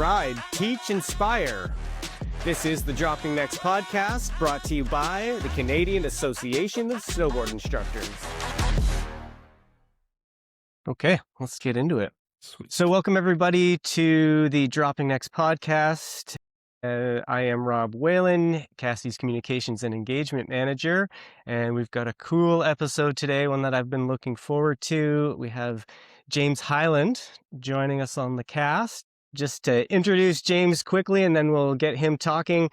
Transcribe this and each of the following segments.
ride, teach, inspire. This is the Dropping Next podcast, brought to you by the Canadian Association of Snowboard Instructors. Okay, let's get into it. Sweet. So welcome everybody to the Dropping Next podcast. I am Rob Whelan, CASI's Communications and Engagement Manager, and we've got a cool episode today, one that I've been looking forward to. We have James Hyland joining us on the cast. Just to introduce James quickly, and then we'll get him talking.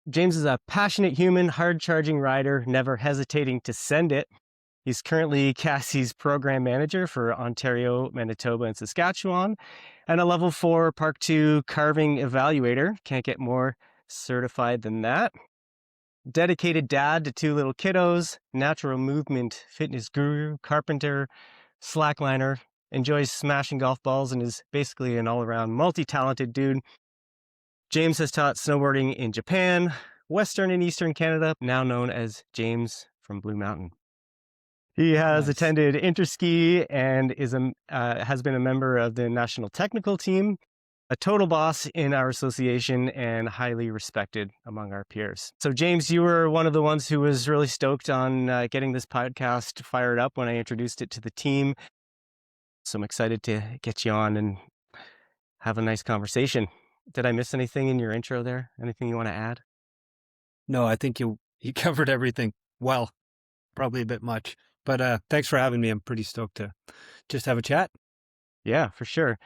James is a passionate human, hard-charging rider, never hesitating to send it. He's currently CASI's program manager for Ontario, Manitoba, and Saskatchewan, and a level 4 Park 2 carving evaluator. Can't get more certified than that. Dedicated dad to 2 little kiddos, natural movement fitness guru, carpenter, slackliner, enjoys smashing golf balls, and is basically an all-around multi-talented dude. James has taught snowboarding in Japan, Western and Eastern Canada, now known as James from Blue Mountain. He has attended Interski and has been a member of the national technical team, a total boss in our association, and highly respected among our peers. So James, you were one of the ones who was really stoked on getting this podcast fired up when I introduced it to the team. So I'm excited to get you on and have a nice conversation. Did I miss anything in your intro there? Anything you want to add? No, I think you covered everything well, probably a bit much. But thanks for having me. I'm pretty stoked to just have a chat. Yeah, for sure.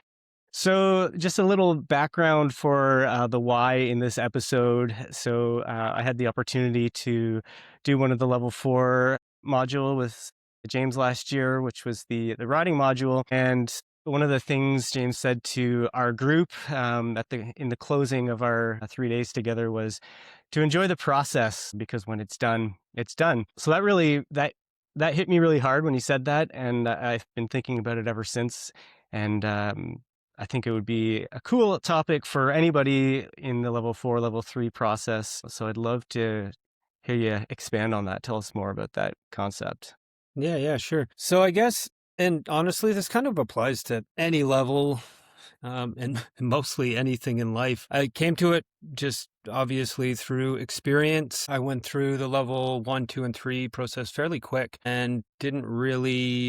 So just a little background for the why in this episode. So I had the opportunity to do one of the level 4 module with James last year, which was the riding module. And one of the things James said to our group in the closing of our 3 days together was to enjoy the process, because when it's done, it's done. So that hit me really hard when he said that, and I've been thinking about it ever since. And I think it would be a cool topic for anybody in the level 4, level 3 process. So I'd love to hear you expand on that. Tell us more about that concept. Yeah, sure. So I guess, and honestly, this kind of applies to any level and mostly anything in life. I came to it just obviously through experience. I went through the level 1, 2, and 3 process fairly quick and I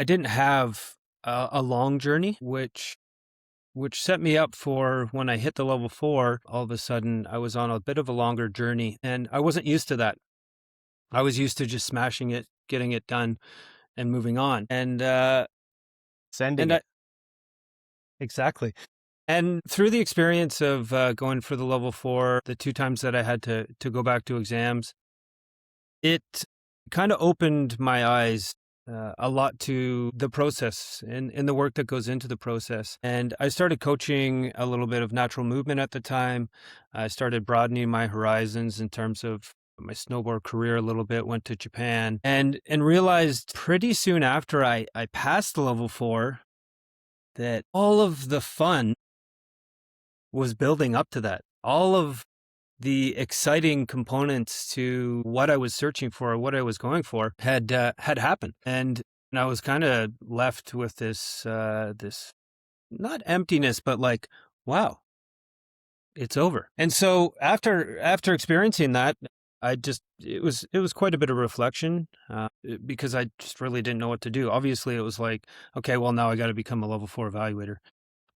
didn't have a long journey, which set me up for when I hit the level 4, all of a sudden I was on a bit of a longer journey, and I wasn't used to that. I was used to just smashing it, getting it done, and moving on. And Sending it. Exactly. And through the experience of going for the level 4, the 2 times that I had to go back to exams, it kind of opened my eyes a lot to the process and the work that goes into the process. And I started coaching a little bit of natural movement at the time. I started broadening my horizons in terms of my snowboard career a little bit, went to Japan, and realized pretty soon after I passed the level 4 that all of the fun was building up to that. All of the exciting components to what I was searching for, what I was going for, had happened, and I was kind of left with this not emptiness, but like, wow, it's over. And so after experiencing that, it was quite a bit of reflection because I just really didn't know what to do. Obviously, it was like, okay, well, now I got to become a level 4 evaluator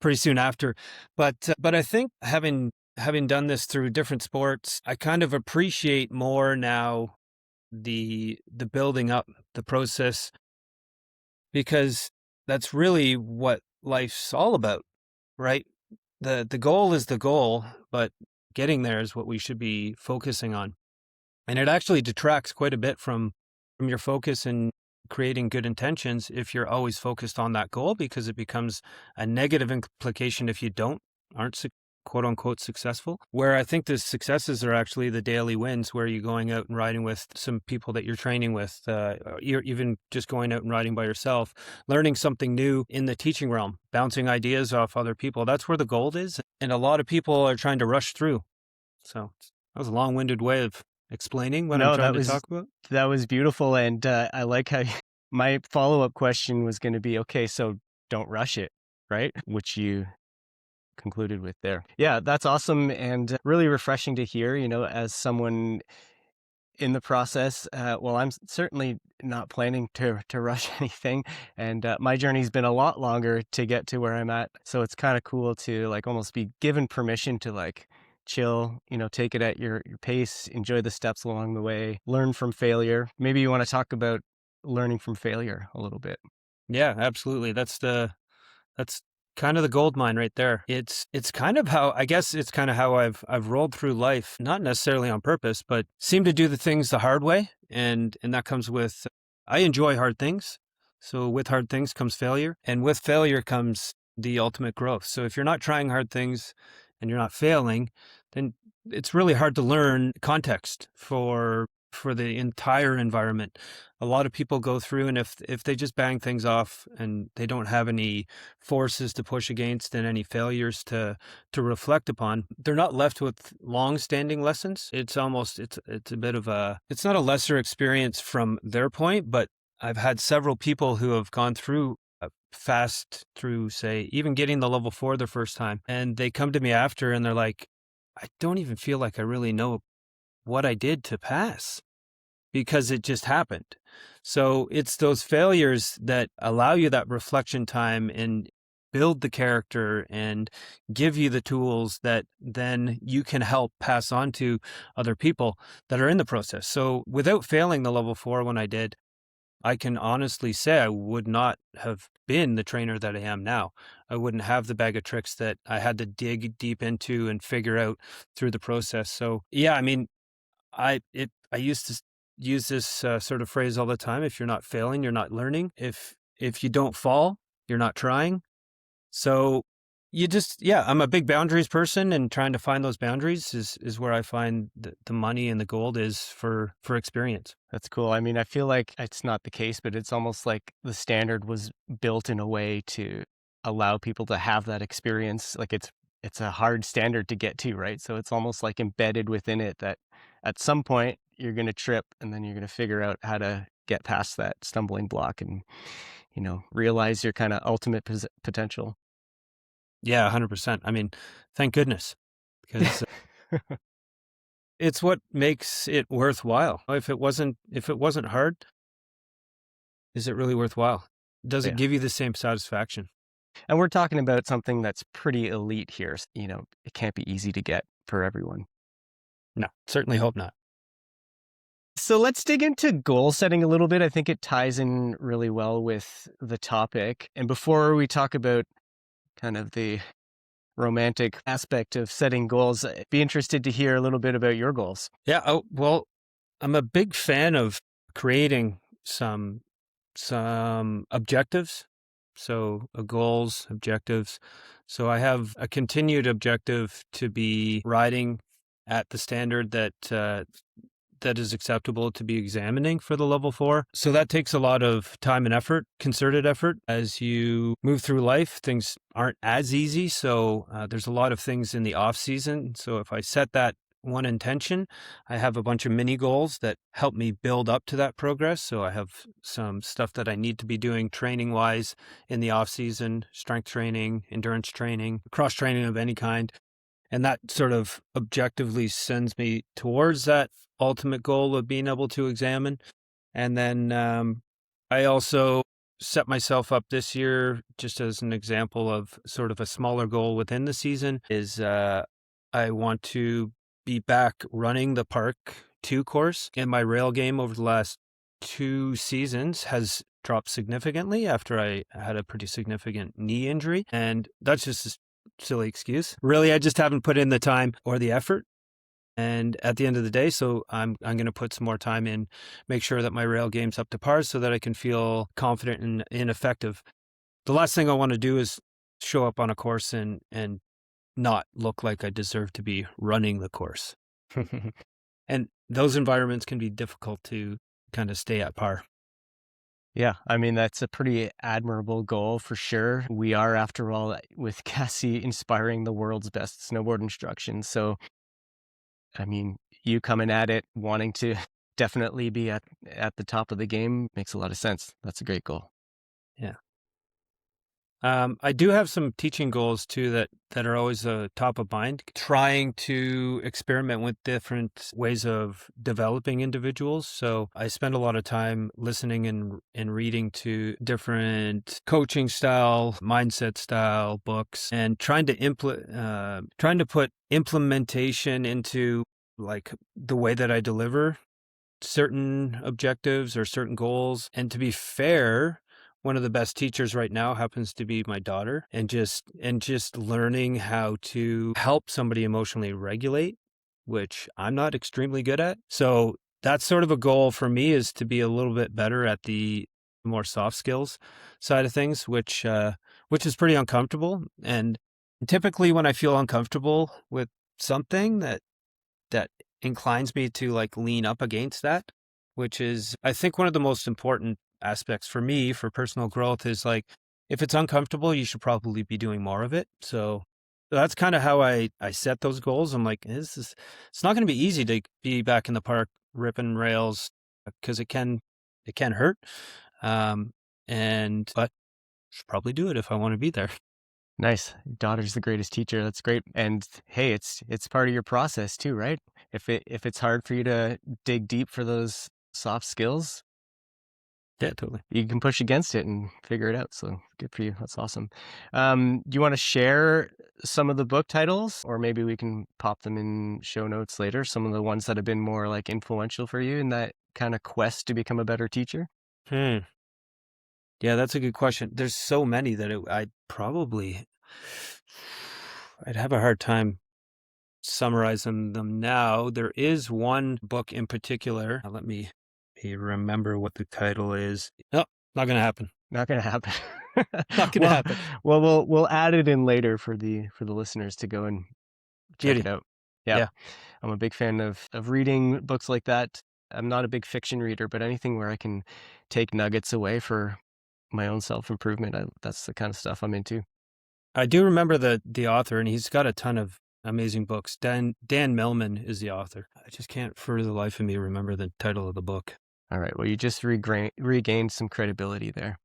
pretty soon after. But I think having done this through different sports, I kind of appreciate more now the building up, the process, because that's really what life's all about, right? The goal is the goal, but getting there is what we should be focusing on. And it actually detracts quite a bit from your focus and creating good intentions if you're always focused on that goal, because it becomes a negative implication if you aren't quote unquote successful. Where I think the successes are actually the daily wins, where you're going out and riding with some people that you're training with, you're even just going out and riding by yourself, learning something new in the teaching realm, bouncing ideas off other people. That's where the gold is. And a lot of people are trying to rush through. So that was a long-winded way of explaining what I'm trying to talk about. That was beautiful. And I like how my follow-up question was going to be, okay, so don't rush it, right? Which you concluded with there. Yeah, that's awesome and really refreshing to hear, as someone in the process. Well, I'm certainly not planning to rush anything, and my journey's been a lot longer to get to where I'm at. So it's kind of cool to like almost be given permission to like chill, take it at your pace, enjoy the steps along the way, learn from failure. Maybe you want to talk about learning from failure a little bit. Yeah, absolutely. That's kind of the gold mine right there. It's kind of how, I guess it's kind of how I've rolled through life, not necessarily on purpose, but seem to do the things the hard way, and that comes with I enjoy hard things. So with hard things comes failure, and with failure comes the ultimate growth. So if you're not trying hard things and you're not failing, then it's really hard to learn context for the entire environment. A lot of people go through, and if they just bang things off and they don't have any forces to push against and any failures to reflect upon, they're not left with long-standing lessons. It's almost it's a bit of a, it's not a lesser experience from their point, but I've had several people who have gone through fast through, say, even getting the level 4 their first time, and they come to me after and they're like, I don't even feel like I really know what I did to pass, because it just happened. So it's those failures that allow you that reflection time and build the character and give you the tools that then you can help pass on to other people that are in the process. So without failing the level 4 when I did, I can honestly say I would not have been the trainer that I am now. I wouldn't have the bag of tricks that I had to dig deep into and figure out through the process. So yeah, I mean, I used to use this sort of phrase all the time. If you're not failing, you're not learning. If you don't fall, you're not trying. So you just, yeah, I'm a big boundaries person, and trying to find those boundaries is where I find the money and the gold is for experience. That's cool. I mean, I feel like it's not the case, but it's almost like the standard was built in a way to allow people to have that experience. Like it's a hard standard to get to, right? So it's almost like embedded within it that at some point you're going to trip and then you're going to figure out how to get past that stumbling block and, realize your kind of ultimate potential. Yeah, 100%. I mean, thank goodness, because it's what makes it worthwhile. If it wasn't hard, is it really worthwhile? Does it Yeah. give you the same satisfaction? And we're talking about something that's pretty elite here. It can't be easy to get for everyone. No, certainly hope not. So let's dig into goal setting a little bit. I think it ties in really well with the topic. And before we talk about kind of the romantic aspect of setting goals, I'd be interested to hear a little bit about your goals. Yeah. Oh, well, I'm a big fan of creating some objectives. So goals, objectives. So I have a continued objective to be riding at the standard that is acceptable to be examining for the level 4. So that takes a lot of time and effort, concerted effort. As you move through life, things aren't as easy. So there's a lot of things in the off season. So if I set that one intention, I have a bunch of mini goals that help me build up to that progress. So I have some stuff that I need to be doing training wise in the off season, strength training, endurance training, cross training of any kind. And that sort of objectively sends me towards that ultimate goal of being able to examine. And then I also set myself up this year, just as an example of sort of a smaller goal within the season, is I want to be back running the Park 2 course. And my rail game over the last 2 seasons has dropped significantly after I had a pretty significant knee injury. And that's just a silly excuse. Really, I just haven't put in the time or the effort. And at the end of the day, so I'm going to put some more time in, make sure that my rail game's up to par so that I can feel confident and effective. The last thing I want to do is show up on a course and not look like I deserve to be running the course. And those environments can be difficult to kind of stay at par. Yeah, I mean, that's a pretty admirable goal for sure. We are, after all, with CASI, inspiring the world's best snowboard instruction. So, I mean, you coming at it, wanting to definitely be at the top of the game makes a lot of sense. That's a great goal. Yeah. I do have some teaching goals too that are always top of mind. Trying to experiment with different ways of developing individuals. So I spend a lot of time listening and reading to different coaching style, mindset style books, and trying to put implementation into like the way that I deliver certain objectives or certain goals. And to be fair, one of the best teachers right now happens to be my daughter, and just learning how to help somebody emotionally regulate, which I'm not extremely good at. So that's sort of a goal for me, is to be a little bit better at the more soft skills side of things, which is pretty uncomfortable. And typically when I feel uncomfortable with something that inclines me to like lean up against that, which is, I think, one of the most important aspects for me for personal growth is like, if it's uncomfortable, you should probably be doing more of it. So that's kind of how I set those goals. I'm like, it's not going to be easy to be back in the park ripping rails, because it can hurt. But should probably do it if I want to be there. Nice. Your daughter's the greatest teacher. That's great. And hey, it's part of your process too, right? If it's hard for you to dig deep for those soft skills, Yeah, totally. you can push against it and figure it out. So good for you. That's awesome. Do you want to share some of the book titles, or maybe we can pop them in show notes later? Some of the ones that have been more like influential for you in that kind of quest to become a better teacher? Yeah, that's a good question. There's so many that I'd have a hard time summarizing them now. There is one book in particular. Let me remember what the title is. No, not going to happen. Not going to happen. Not going to happen. Well, we'll add it in later for the listeners to go and check it out. Yeah. I'm a big fan of reading books like that. I'm not a big fiction reader, but anything where I can take nuggets away for my own self-improvement, that's the kind of stuff I'm into. I do remember the author, and he's got a ton of amazing books. Dan Millman is the author. I just can't for the life of me remember the title of the book. All right. Well, you just regained some credibility there.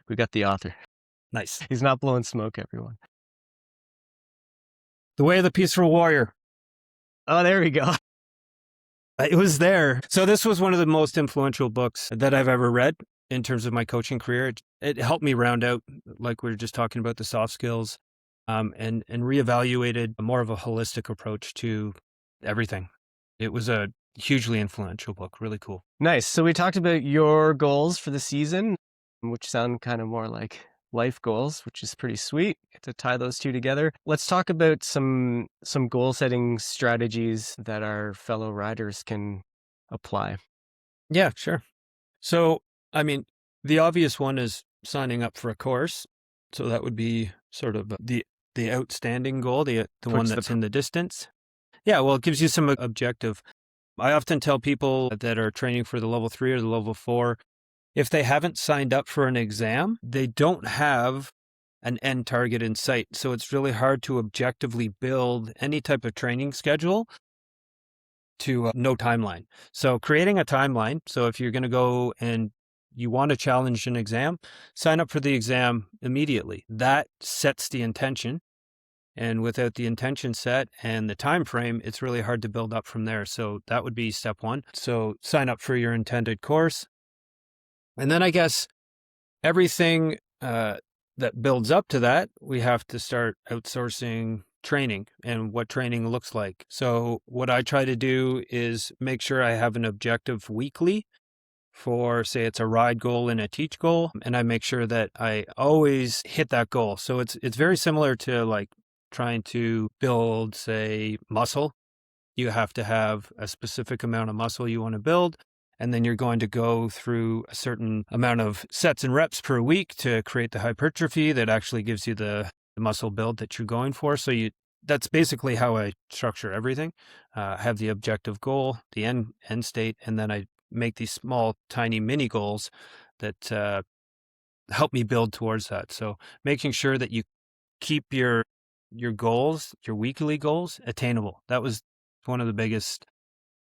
We got the author. Nice. He's not blowing smoke, everyone. The Way of the Peaceful Warrior. Oh, there we go. It was there. So this was one of the most influential books that I've ever read in terms of my coaching career. It helped me round out, like we were just talking about, the soft skills, and reevaluated more of a holistic approach to everything. It was a hugely influential book. Really cool. Nice. So we talked about your goals for the season, which sound kind of more like life goals, which is pretty sweet. Get to tie those two together. Let's talk about some goal setting strategies that our fellow riders can apply. Yeah, sure. So, I mean, the obvious one is signing up for a course. So that would be sort of the outstanding goal, the one that's in the distance. Yeah, well, it gives you some objective. I often tell people that are training for the level 3 or the level 4, if they haven't signed up for an exam, they don't have an end target in sight. So it's really hard to objectively build any type of training schedule to no timeline. So creating a timeline. So if you're going to go and you want to challenge an exam, sign up for the exam immediately. That sets the intention. And without the intention set and the time frame, it's really hard to build up from there. So that would be step one. So sign up for your intended course. And then I guess everything that builds up to that, we have to start outsourcing training and what training looks like. So what I try to do is make sure I have an objective weekly for, say, it's a ride goal and a teach goal, and I make sure that I always hit that goal. So it's very similar to like trying to build, say, muscle. You have to have a specific amount of muscle you want to build, and then you're going to go through a certain amount of sets and reps per week to create the hypertrophy that actually gives you the muscle build that you're going for. So that's basically how I structure everything. Have the objective goal, the end state, and then I make these small, tiny mini goals that help me build towards that. So making sure that you keep your goals, your weekly goals, attainable. That was one of the biggest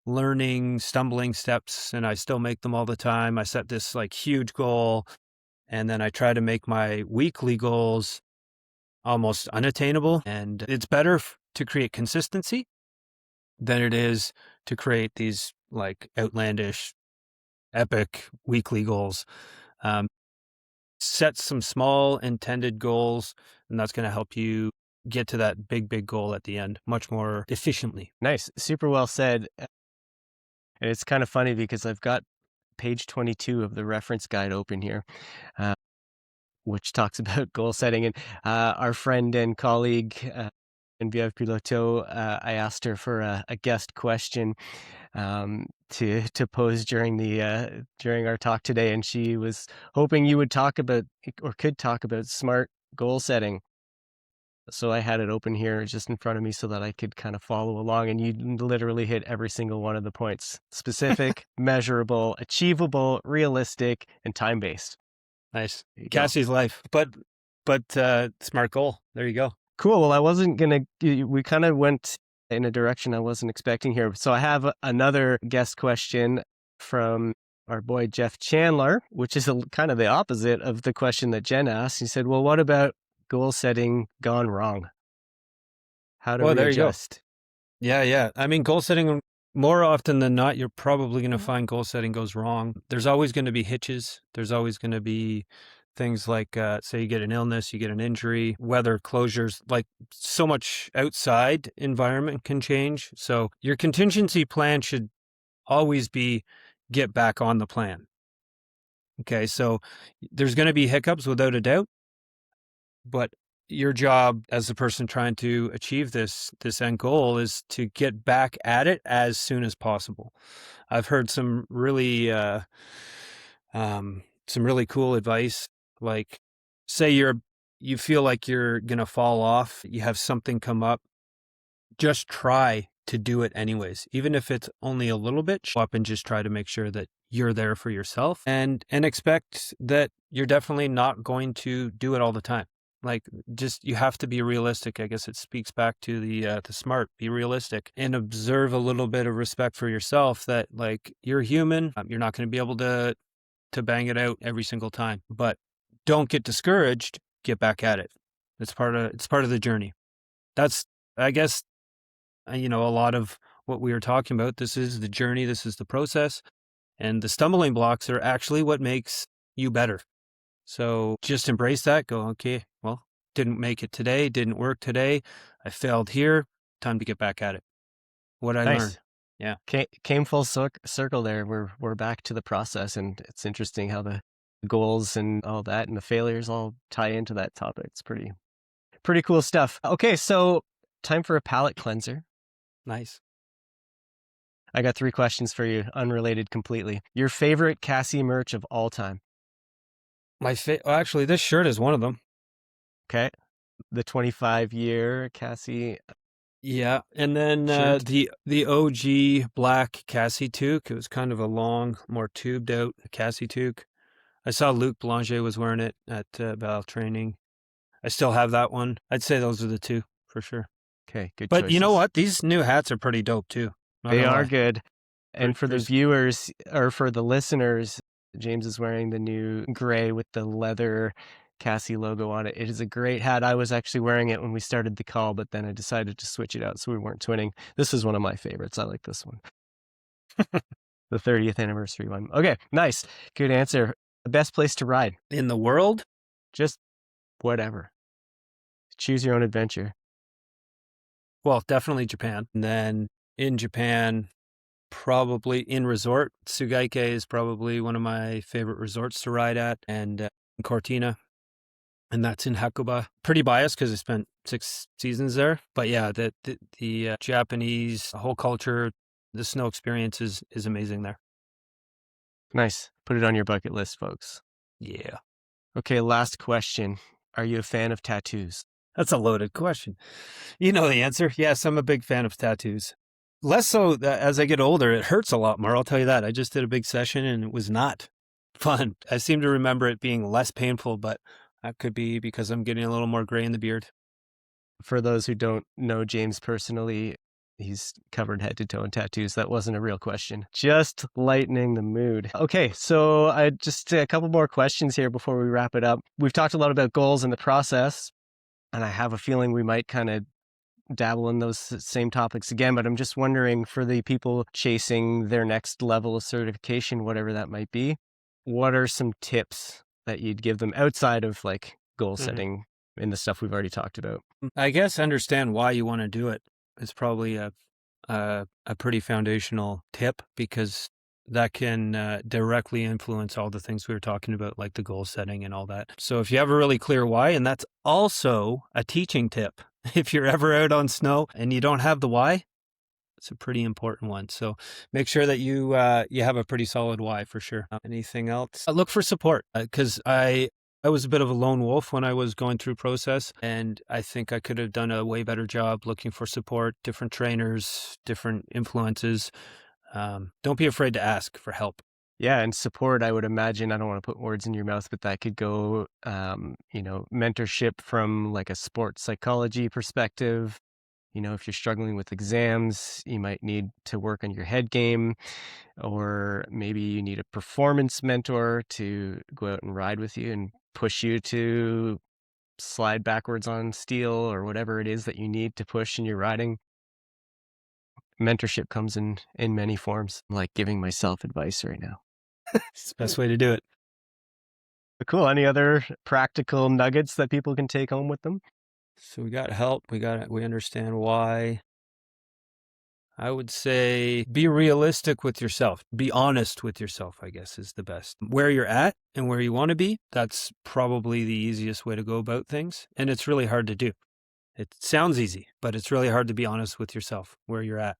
stumbling steps, and I still make them all the time. I set this like huge goal, And then I try to make my weekly goals almost unattainable. And it's better to create consistency than it is to create these like outlandish, epic weekly goals. Set some small intended goals, and that's going to help you get to that big goal at the end much more efficiently. Nice. Super well said. And it's kind of funny because I've got page 22 of the reference guide open here, which talks about goal setting. And our friend and colleague, Geneviève Piloteau, I asked her for a guest question to pose during our talk today, and she was hoping you would talk about or could talk about smart goal setting. So I had it open here just in front of me so that I could kind of follow along, and you literally hit every single one of the points: specific, measurable, achievable, realistic, and time-based. Nice. There you go. CASI's life, but smart goal. There you go. Cool. Well, I wasn't going to, we kind of went in a direction I wasn't expecting here. So I have another guest question from our boy Jeff Chandler, which is kind of the opposite of the question that Jen asked. He said, well, what about goal setting gone wrong? How to readjust? Yeah. I mean, goal setting, more often than not, you're probably going to find goal setting goes wrong. There's always going to be hitches. There's always going to be things like, say you get an illness, you get an injury, weather closures, like so much outside environment can change. So your contingency plan should always be get back on the plan. Okay, so there's going to be hiccups without a doubt, but your job as the person trying to achieve this end goal is to get back at it as soon as possible. I've heard some really cool advice, like say you feel like you're going to fall off, you have something come up, just try to do it anyways. Even if it's only a little bit, show up and just try to make sure that you're there for yourself and expect that you're definitely not going to do it all the time. Like, just, you have to be realistic. I guess it speaks back to the smart, be realistic and observe a little bit of respect for yourself, that like you're human. You're not going to be able to bang it out every single time, but don't get discouraged, get back at it. It's part of the journey. That's, I guess, a lot of what we were talking about. This is the journey. This is the process. And the stumbling blocks are actually what makes you better. So just embrace that. Go, okay, well, didn't make it today, didn't work today. I failed here. Time to get back at it. What I learned. Yeah. Came full circle there. We're back to the process, and it's interesting how the goals and all that and the failures all tie into that topic. It's pretty cool stuff. Okay, so time for a palate cleanser. Nice. I got 3 questions for you, unrelated completely. Your favorite CASI merch of all time? Actually, this shirt is one of them. Okay. The 25-year CASI. Yeah. And then the OG black CASI toque. It was kind of a long, more tubed out CASI toque. I saw Luc Boulanger was wearing it at Val Training. I still have that one. I'd say those are the 2 for sure. Okay, good But choices. you know what? These new hats are pretty dope too. They are good. And for the viewers, or for the listeners, James is wearing the new gray with the leather CASI logo on it. It is a great hat. I was actually wearing it when we started the call, but then I decided to switch it out so we weren't twinning. This is one of my favorites. I like this one. The 30th anniversary one. Okay, nice. Good answer. The best place to ride? In the world? Just whatever. Choose your own adventure. Well, definitely Japan. And then in Japan, probably in resort. Sugaike is probably one of my favorite resorts to ride at, and Cortina, and that's in Hakuba. Pretty biased because I spent 6 seasons there, but yeah, the Japanese whole culture, the snow experience is amazing there. Nice. Put it on your bucket list, folks. Yeah. Okay, last question. Are you a fan of tattoos? That's a loaded question. You know the answer. Yes, I'm a big fan of tattoos. Less so as I get older. It hurts a lot more, I'll tell you that. I just did a big session and it was not fun. I seem to remember it being less painful, but that could be because I'm getting a little more gray in the beard. For those who don't know James personally, He's covered head to toe in tattoos. That wasn't a real question. Just lightening the mood. Okay, so I just a couple more questions here before we wrap it up. We've talked a lot about goals in the process, and I have a feeling we might kind of dabble in those same topics again, but I'm just wondering, for the people chasing their next level of certification, whatever that might be, what are some tips that you'd give them outside of like goal setting in the stuff we've already talked about? I guess understand why you want to do it is probably a pretty foundational tip, because that can directly influence all the things we were talking about, like the goal setting and all that. So if you have a really clear why, and that's also a teaching tip, if you're ever out on snow and you don't have the why, it's a pretty important one. So make sure that you have a pretty solid why for sure. Anything else? Look for support, because I was a bit of a lone wolf when I was going through process, and I think I could have done a way better job looking for support, different trainers, different influences. Don't be afraid to ask for help. Yeah, and support, I would imagine, I don't want to put words in your mouth, but that could go, mentorship from like a sports psychology perspective. If you're struggling with exams, you might need to work on your head game, or maybe you need a performance mentor to go out and ride with you and push you to slide backwards on steel or whatever it is that you need to push in your riding. Mentorship comes in many forms. I'm like giving myself advice right now. It's the best way to do it. Cool. Any other practical nuggets that people can take home with them? So we got help. We understand why. I would say be realistic with yourself. Be honest with yourself, I guess, is the best. Where you're at and where you want to be, that's probably the easiest way to go about things. And it's really hard to do. It sounds easy, but it's really hard to be honest with yourself where you're at.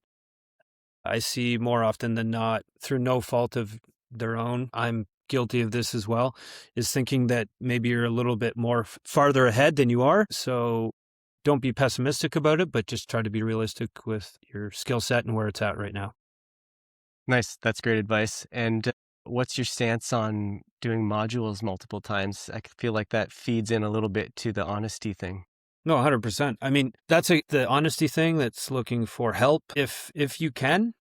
I see more often than not, through no fault of their own, I'm guilty of this as well, is thinking that maybe you're a little bit more farther ahead than you are. So don't be pessimistic about it, but just try to be realistic with your skill set and where it's at right now. Nice. That's great advice. And what's your stance on doing modules multiple times? I feel like that feeds in a little bit to the honesty thing. No, 100%. I mean, that's the honesty thing that's looking for help. If you can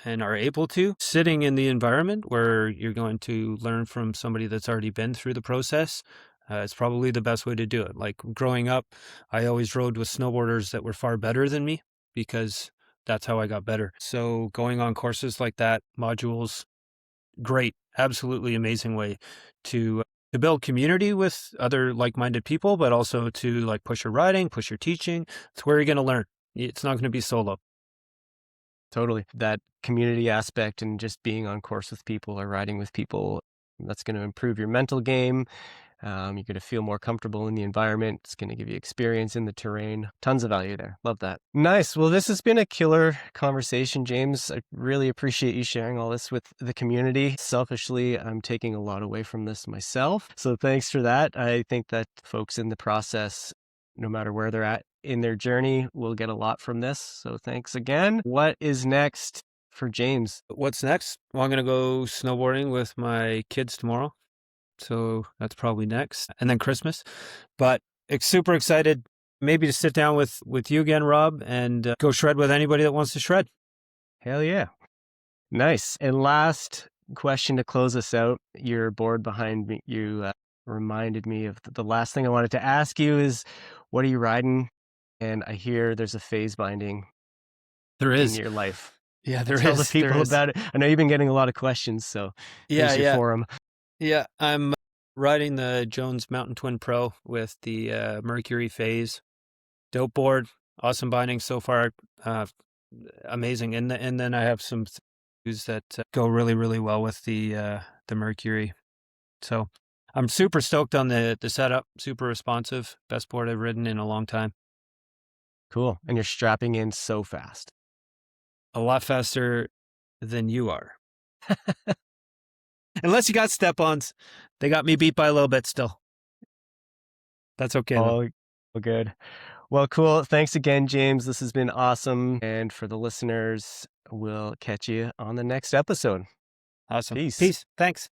and are able to, sitting in the environment where you're going to learn from somebody that's already been through the process, it's probably the best way to do it. Like growing up, I always rode with snowboarders that were far better than me, because that's how I got better. So going on courses like that, modules, great, absolutely amazing way to build community with other like-minded people, but also to like push your riding, push your teaching. It's where you're going to learn. It's not going to be solo. Totally. That community aspect and just being on course with people or riding with people, that's going to improve your mental game. You're going to feel more comfortable in the environment. It's going to give you experience in the terrain. Tons of value there. Love that. Nice. Well, this has been a killer conversation, James. I really appreciate you sharing all this with the community. Selfishly, I'm taking a lot away from this myself. So thanks for that. I think that folks in the process, no matter where they're at in their journey, will get a lot from this. So thanks again. What is next for James? What's next? Well, I'm going to go snowboarding with my kids tomorrow. So that's probably next. And then Christmas. But super excited maybe to sit down with you again, Rob, and go shred with anybody that wants to shred. Hell yeah. Nice. And last question to close us out. Your board behind me, you reminded me of the last thing I wanted to ask you is, what are you riding? And I hear there's a phase binding in your life. Yeah, there Tell is. the people about it. I know you've been getting a lot of questions, so here's your forum. Yeah, I'm riding the Jones Mountain Twin Pro with the Mercury phase. Dope board, awesome binding so far, amazing. And then I have some things that go really, really well with the Mercury. So I'm super stoked on the setup, super responsive, best board I've ridden in a long time. Cool. And you're strapping in so fast. A lot faster than you are. Unless you got step-ons. They got me beat by a little bit still. That's okay, though. Oh, good. Well, cool. Thanks again, James. This has been awesome. And for the listeners, we'll catch you on the next episode. Awesome. Peace. Peace. Thanks.